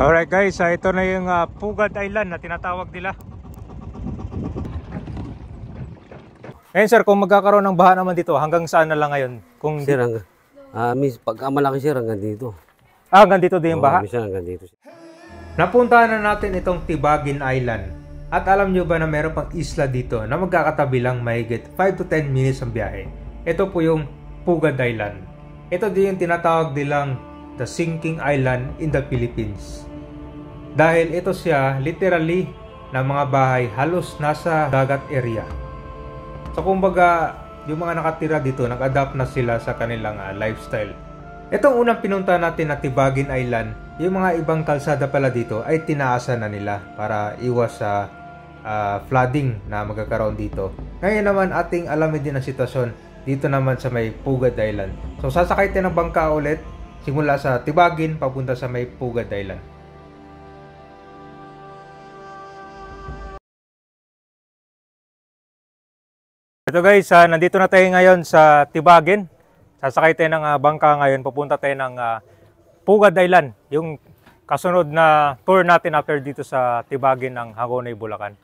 Alright guys, ito na yung Pugad Island na tinatawag nila. Ngayon sir, kung magkakaroon ng baha naman dito, hanggang saan na lang ngayon? Kung sir, pagka malaki sir, hanggang dito. Hanggang dito din yung baha? Minsan hanggang dito. Napuntahan na natin itong Tibagin Island. At alam nyo ba na meron pang isla dito na magkakatabi lang mahigit 5 to 10 minutes ang biyahe. Ito po yung Pugad Island. Ito din yung tinatawag nilang the sinking island in the Philippines. Dahil ito siya literally na mga bahay halos nasa dagat area. So kumbaga yung mga nakatira dito nag-adapt na sila sa kanilang lifestyle. Itong unang pinunta natin na Tibagin Island, yung mga ibang kalsada pala dito ay tinaasan na nila para iwas sa flooding na magkakaroon dito. Ngayon naman ating alamin din ang sitwasyon dito naman sa may Pugad Island. So sasakay tayo ng bangka ulit simula sa Tibagin papunta sa may Pugad Island. Ito guys, nandito na tayo ngayon sa Tibagin. Sasakay tayo ng bangka ngayon, pupunta tayo ng Pugad Island. Yung kasunod na tour natin after dito sa Tibagin ng Hagonoy, Bulacan.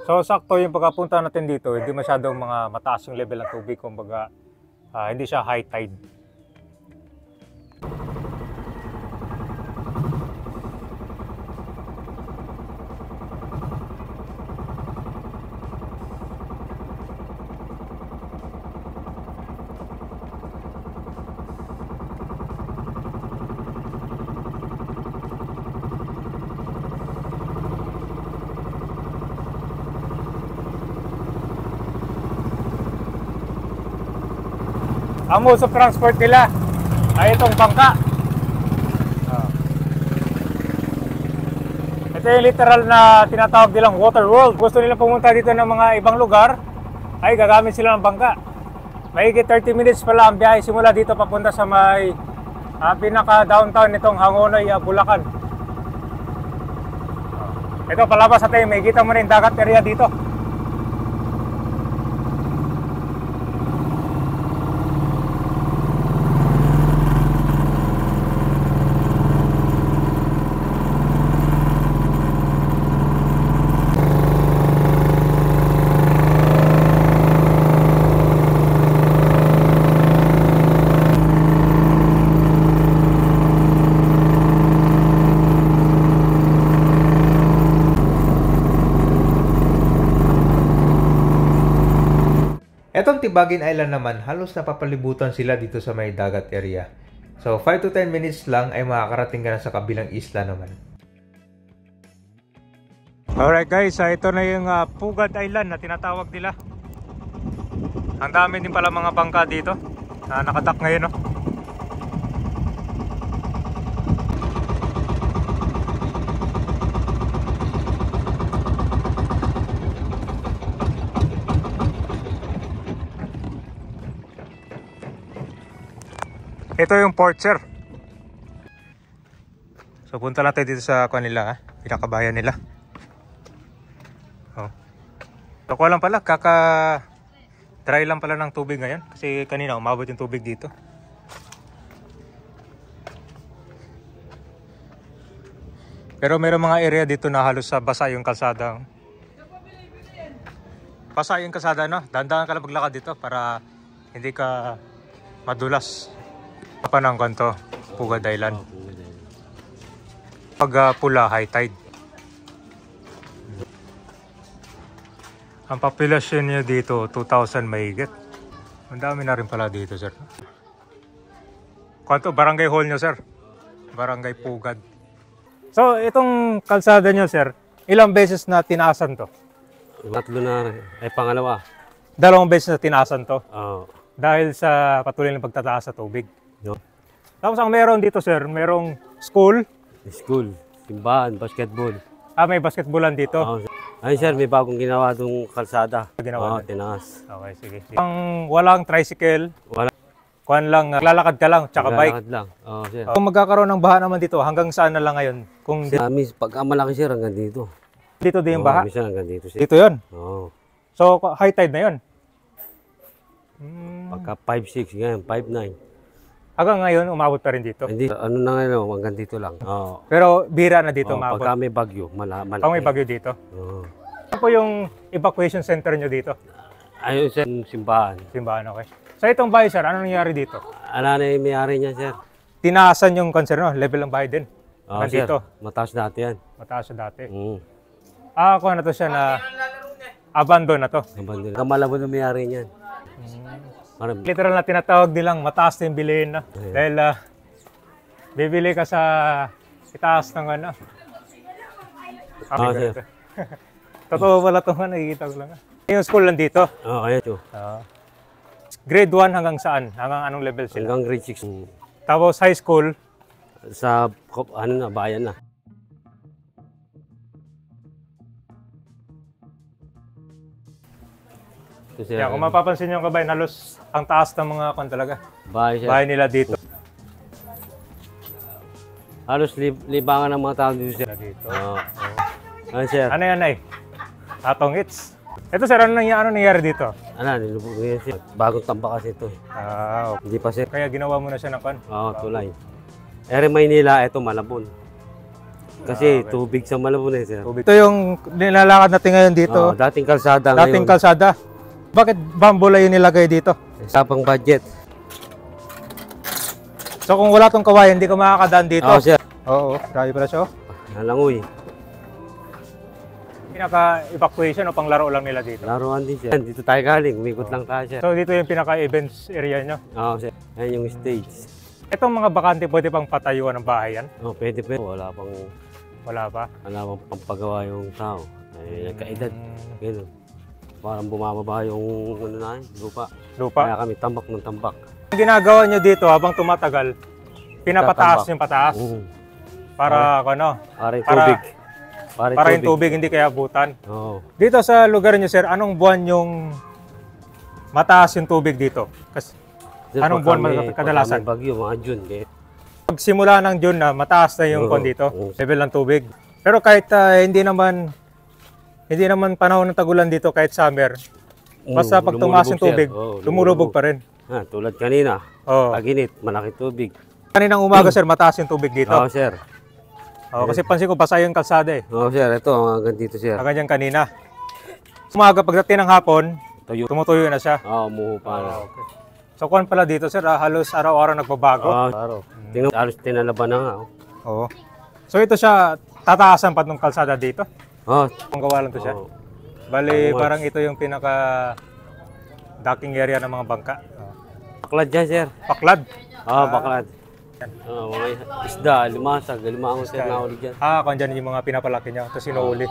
So sakto yung pagkapunta natin dito, hindi masyadong mga mataas yung level ng tubig, kumbaga hindi siya high tide. Ang mode of transport nila ay itong bangka. Ito yung literal na tinatawag nilang water world. Gusto nila pumunta dito ng mga ibang lugar, ay gagamit sila ng bangka. Mahigit 30 minutes pala ang biyahe simula dito papunta sa may pinaka-downtown nitong Hagonoy, Bulacan. Ito palabas natin, may kita mo rin dagat area dito. Etong Tibagin Island naman, halos napapalibutan sila dito sa may dagat area. So 5 to 10 minutes lang ay makakarating ka na sa kabilang isla naman. Alright guys, ito na yung Pugad Island na tinatawag nila. Ang dami din pala mga bangka dito na nakadock ngayon, no? Ito yung port, sir. So punta natin dito sa kanila, pinakabayan nila. Oh. So ko lang pala, dry lang pala ng tubig ngayon kasi kanina umabot yung tubig dito. Pero mayroong mga area dito na halos basa yung kalsada. Basa yung kalsada, no? Dahan-dahan ka lang maglakad dito para hindi ka madulas. Pa ng kanto, Pugad Island. Pag pula, high tide. Ang populasyon niya dito, 2,000 mahigit. Ang dami na rin pala dito, sir. Kanto, barangay hall nyo, sir. Barangay Pugad. So, itong kalsada nyo, sir, ilang beses na tinaasan to? Tatlo na rin. Ay, pangalawa. Dalawang beses na tinaasan to? Oo. Dahil sa patuloy ng pagtataas sa tubig. No. Tapos ang meron dito, sir, merong school. School, simbahan, basketball. May basketballan dito. Ayun sir, may bagong ginawa itong kalsada. Ginawa tinaas. Okay, sige. Ang walang tricycle, Wala. kuan lang, lalakad ka lang, tsaka bike. Lalakad lang. Sir. Kung magkakaroon ng baha naman dito, hanggang saan na lang ngayon? Kung Pagka malaki sir, hanggang dito. dito din yung baha? Minsan hanggang dito sir. Dito yun? Oo. So, high tide na yun? Pagka 5'6", ngayon 5'9". Hanggang ngayon, umabot pa rin dito. Hindi, ano na ngayon, hanggang dito lang. Oo. Pero bira na dito umabot. Pagka may bagyo, malaki. Pag may bagyo dito. Oo. Ano po yung evacuation center nyo dito? Ayun, sir, yung simbahan. Simbahan, okay. So itong bahay, sir, ano nangyari dito? Ano na yung may-ari niya, sir? Tinaasan yung concern, no? Level ng bahay din. Oo, sir. Dito. Mataas dati yan. Mataas siya dati. Kung ano to siya na abandon na to. Kamalabo ng may-ari niyan. Literal na tinatawag nilang mataas na yung bilihin na. Dahil bibili ka sa itaas ng ano. Sir. Totoo pala ito nga, nakikita ko lang. Yung school lang dito. Oo, kaya ito. Grade 1 hanggang saan? Hanggang anong level sila? Hanggang grade 6. Tapos high school? Sa, bayan na. Kaya kung mapapansin nyo kabayan, halos ang taas ng mga talaga. Bahay nila dito. Halos libangan ng mga tao dito, sir. Dito. Ano, sir? Ano yan ay? Atong hits. Ito sir, ano nangyari dito? Nilubog yan, sir. Bagong tambak kasi ito. Okay. Hindi pa, sir. Kaya ginawa mo na siya ng pan? Tulay. Maynila, ito Malabon. Kasi tubig sa Malabon sir. Ito yung nilalakad natin ngayon dito. Dating kalsada ngayon. Dating kalsada. Bakit bamboo yung nilagay dito? Sapang budget. So kung wala tong kawayan, hindi ka makakadaan dito? Oo, sir. Oo, grabe pala siya. Nalangoy. Pinaka-evacuation o panglaro lang nila dito? Laruan din siya. Dito tayo galing, umikot lang tayo, sir. So dito yung pinaka-events area nyo? Oo, sir. Yan yung stage. Itong mga bakante, pwede pang patayuan ng bahay yan? Pwede. Wala pang pampagawa yung tao. Nagkaedad. Ganun. Parang bumababa yung lupa. Kaya kami tambak ng tambak. Ang ginagawa nyo dito habang tumatagal, pinapataas yung pataas. Para tubig. Para yung tubig hindi kaya abutan. Dito sa lugar nyo sir, anong buwan yung mataas yung tubig dito? Kasi anong buwan kadalasan? Pagka may bagyo, mga June. Pag simula ng June na mataas na yung dito, level ng tubig. Pero kahit hindi naman panahon ng tagulan dito, kahit summer, basta pag tumaas yung tubig, lumulubog pa rin. Tulad kanina, pag-init, malaki tubig. Kaninang umaga sir, mataas yung tubig dito? Oo, sir. Kasi pansin ko, basa yung kalsada eh. Oo, sir. Ito, hanggang dito, sir. Ganyan kanina. Umaga, pagdating ng hapon, tumutuyo na siya. Umuho pa na. Okay. So kung pala dito sir, halos araw-araw nagbabago? Araw. Halos tinalaban na nga. Oo. So ito siya, tataasan pa ng kalsada dito? Kung gawa lang to siya? Bali, parang ito yung pinaka-docking area ng mga bangka. Baklad dyan, sir. Baklad? Baklad. Mga isda, limasag, limangon sir na uli dyan. Kung dyan yung mga pinapalaki niya, ito sinuuli.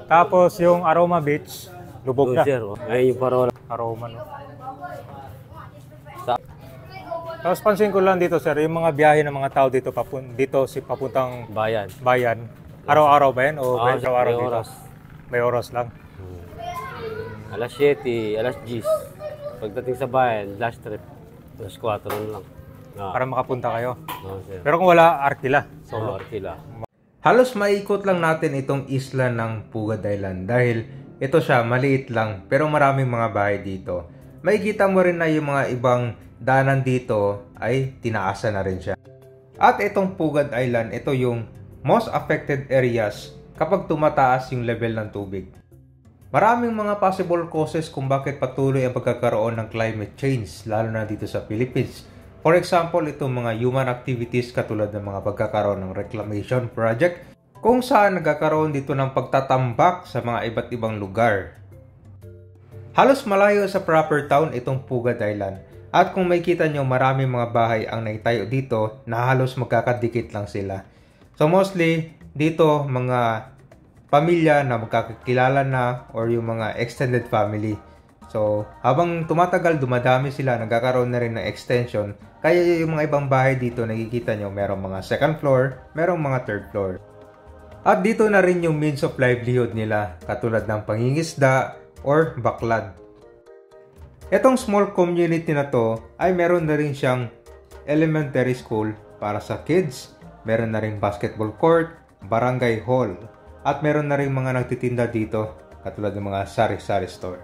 Tapos yung Aroma Beach, lubog na. Sir. Ayun yung parola. Aroma, no? Tapos pansin ko lang dito sir, yung mga biyahe ng mga tao dito, papuntang bayan. Araw-araw ba yan? O may araw dito? Oras. May oras lang? Alas 7, alas 10. Pagdating sa bayan, last trip. Alas 4 na lang. Para makapunta kayo? Sir. Pero kung wala, Arkila. Arkila. Halos maikot lang natin itong isla ng Pugad Island dahil ito siya, maliit lang pero maraming mga bahay dito. Makikita mo rin na yung mga ibang daanan dito ay tinaasan na rin siya. At itong Pugad Island, ito yung most affected areas kapag tumataas yung level ng tubig. Maraming mga possible causes kung bakit patuloy ang pagkakaroon ng climate change, lalo na dito sa Philippines. For example, itong mga human activities katulad ng mga pagkakaroon ng reclamation project, kung saan nagkakaroon dito ng pagtatambak sa mga iba't ibang lugar. Halos malayo sa proper town itong Pugad Island. At kung makikita nyo, maraming mga bahay ang naitayo dito na halos magkakadikit lang sila. So mostly, dito mga pamilya na magkakilala na or yung mga extended family. So habang tumatagal, dumadami sila, nagkakaroon na rin ng extension. Kaya yung mga ibang bahay dito, nakikita nyo, merong mga second floor, merong mga third floor. At dito na rin yung means of livelihood nila, katulad ng pangingisda or baklad. Itong small community na to ay meron na rin siyang elementary school para sa kids, meron na rin basketball court, barangay hall, at meron na rin mga nagtitinda dito katulad ng mga sari-sari store.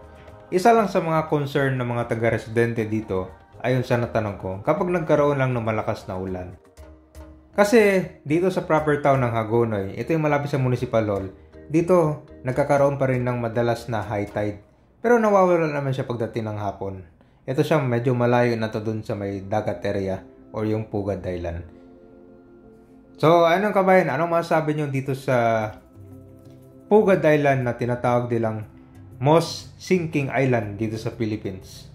Isa lang sa mga concern ng mga taga-residente dito, ayon sa natanong ko, kapag nagkaroon lang ng malakas na ulan. Kasi dito sa proper town ng Hagonoy, ito yung malapit sa Municipal Hall, dito nagkakaroon pa rin ng madalas na high tide. Pero nawawala naman siya pagdating ng hapon. Ito siya medyo malayo na to dun sa may dagat area or yung Pugad Island. So anong kabayan, anong masasabi nyo dito sa Pugad Island na tinatawag nilang most sinking island dito sa Philippines?